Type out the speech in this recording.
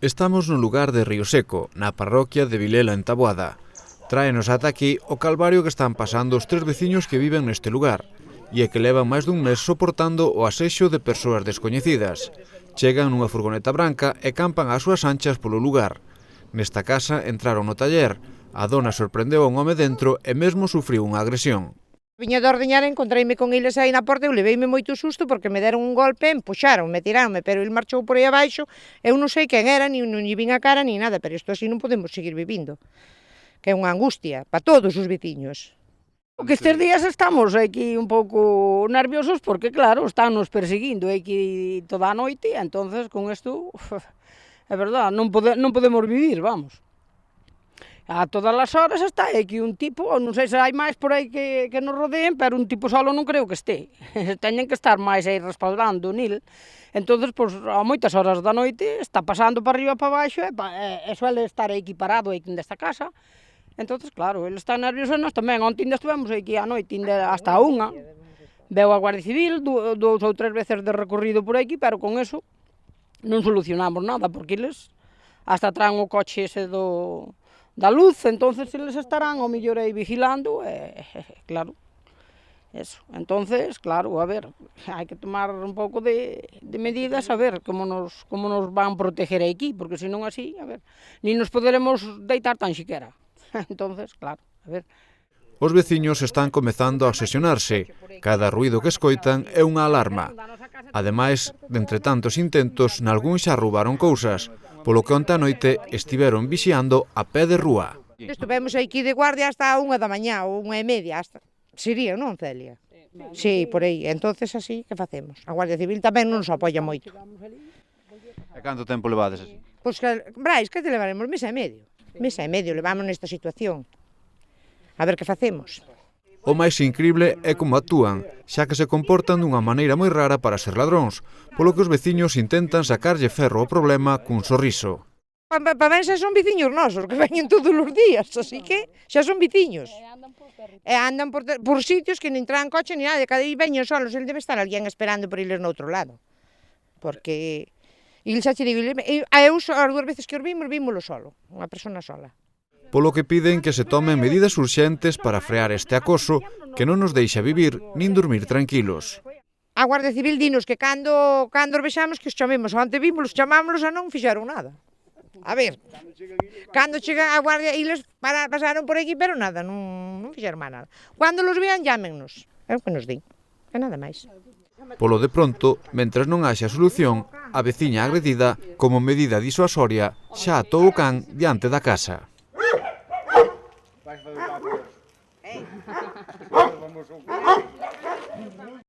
Estamos no lugar de Río Seco, na parroquia de Vilela en Taboada. Tráenos ata aquí o calvario que están pasando os 3 veciños que viven neste lugar e que levan máis dun mes soportando o asexo de persoas descoñecidas. Chegan nunha furgoneta branca e campan ás súas anchas polo lugar. Nesta casa entraron no taller, a dona sorprendeu a un home dentro e mesmo sufriu unha agresión. Viña de ordeñar, encontreime con eles aí na porta, eu leveime moito susto porque me deron un golpe, empuxaronme, tiráronme, pero el marchou por aí abaixo, eu non sei quen era, non lle vin a cara, ni nada, pero isto así non podemos seguir vivindo, que é unha angustia para todos os veciños. Que estes días estamos aquí un pouco nerviosos porque, claro, están nos perseguindo aquí toda a noite, e entonces con isto, é verdad, non podemos vivir, vamos. A todas as horas está aquí un tipo, non sei se hai máis por aí que nos rodeen, pero un tipo solo non creo que este. Teñen que estar máis aí respaldando nil. Entonces, pois, a moitas horas da noite está pasando para arriba e para baixo e suele estar aquí parado aquí nesta casa. Entonces, claro, ele está nervioso e nós tamén. Onte ainda estivemos aquí a noite, hasta a 1. Veu a Guardia Civil, 2 ou 3 veces de recorrido por aquí, pero con eso non solucionamos nada, porque eles hasta traen o coche ese da luz, entonces eles estarán ao mellor aí vigilando, claro, eso. Entonces, claro, a ver, hai que tomar un pouco de medidas, a ver como nos van proteger aquí, porque senón así, a ver, nin nos poderemos deitar tan siquera. Entonces, claro, a ver. Os veciños están comezando a obsesionarse. Cada ruído que escoitan é unha alarma. Ademais, de entre tantos intentos, nalgún xa roubaron cousas, polo que onte a noite estiveron vixiando a pé de rúa. Estivemos aquí de guardia hasta a 1 da mañá, ou 1:30, hasta... Sería, non, Celia? Sí, por aí. Entonces así, que facemos? A Guardia Civil tamén non nos apoia moito. E canto tempo levades así? Pois, Brais, que te levaremos? Mes e medio. Mes e medio levamos nesta situación. A ver que facemos. O máis incrible é como actúan, xa que se comportan dunha maneira moi rara para ser ladróns, polo que os veciños intentan sacarlle ferro ao problema cun sorriso. Para ben xa son veciños nosos, que veñen todos os días, así que xa son veciños. E andan por sitios que nin traen coche ni nada, cada día veñen solos, ele debe estar alguén esperando por eles no outro lado. Porque, il xa che digo, eu as 2 veces que os vímolo solo, unha persona sola. Polo que piden que se tomen medidas urxentes para frear este acoso que non nos deixa vivir nin dormir tranquilos. A Guardia Civil dinos que cando os vexamos que os chamemos, onte vímolos, chamámonos e non fixeron nada. A ver, cando chega a Guardia, eles pasaron por aquí, pero nada, non fixeron máis nada. Cando los vean, llámennos, é o que nos din, é nada máis. Polo de pronto, mentres non haxa solución, a veciña agredida, como medida disuasoria, xa atou o can diante da casa. Vamos